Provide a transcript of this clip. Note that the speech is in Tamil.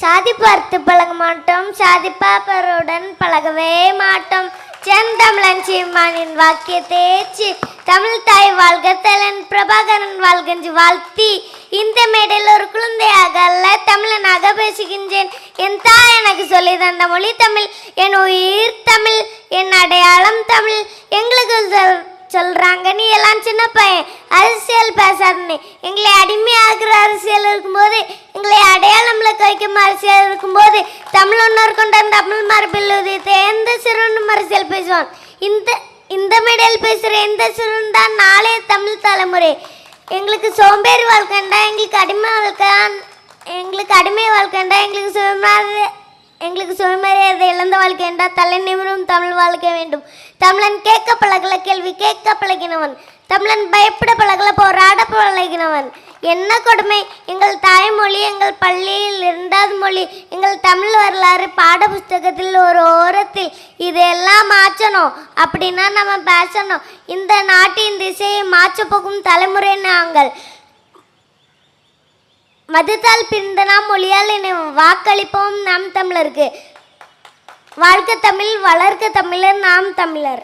சாதி பார்த்து பழக மாட்டோம், சாதி பாப்பருடன் பழகவே மாட்டோம். செந்தமிழன் சீமானின் வாக்கியத்தை ஏற்றி தமிழ் தாய் வாழ்க, தலைவன் பிரபாகரன் வாழ்கென்று வாழ்த்தி இந்த மேடையில் ஒரு குழந்தையாக அல்ல தமிழனாக பேசுகின்றேன். என் தாய் எனக்கு சொல்லி தந்த மொழி தமிழ், என் உயிர் தமிழ், என் அடையாளம் தமிழ். எங்களுக்கு சொல்றாங்க நீ எல்லாம் சின்ன பையன், அரசியல் பேசாதுன்னு. எங்களை அடிமையாகிற அரசியல் இருக்கும்போது, எங்களை அடையாளம்ல வைக்கும் அரசியல் இருக்கும்போது, தமிழ் ஒன்னொரு கொண்ட தமிழ் மரபில் உதயத்தை எந்த சிறுவனும் அரசியல் பேசுவான். இந்த மேடையில் பேசுகிற எந்த சிறுவன் தான் நாளைய தமிழ் தலைமுறை. எங்களுக்கு சோம்பேறி வாழ்க்கைண்டா, எங்களுக்கு அடிமை வாழ்க்கைண்டா, எங்களுக்கு சுயமரியாதை இழந்த வாழ்க்கைண்டா, தலை நிமிரும் தமிழ் வாழ்க்கை வேண்டும். தமிழன் கேட்க பழகல, கேள்வி கேட்க பழகினவன். தமிழன் பயப்பட பழகல, போராட பழகினவன். என்ன கொடுமை! எங்கள் தாய்மொழி எங்கள் பள்ளியில் 2வது மொழி, எங்கள் தமிழ் வரலாறு பாட புஸ்தகத்தில் ஒரு ஓரத்தில். இதெல்லாம் மாற்றணும் அப்படின்னா நம்ம பேசணும். இந்த நாட்டின் திசையை மாற்ற போகும் தலைமுறை நாங்கள். மதத்தால் பிரிந்த நாம் மொழியால் வாக்களிப்போம் நாம் தமிழருக்கு. வாழ்க தமிழ், வளர்க்க தமிழர், நாம் தமிழர்.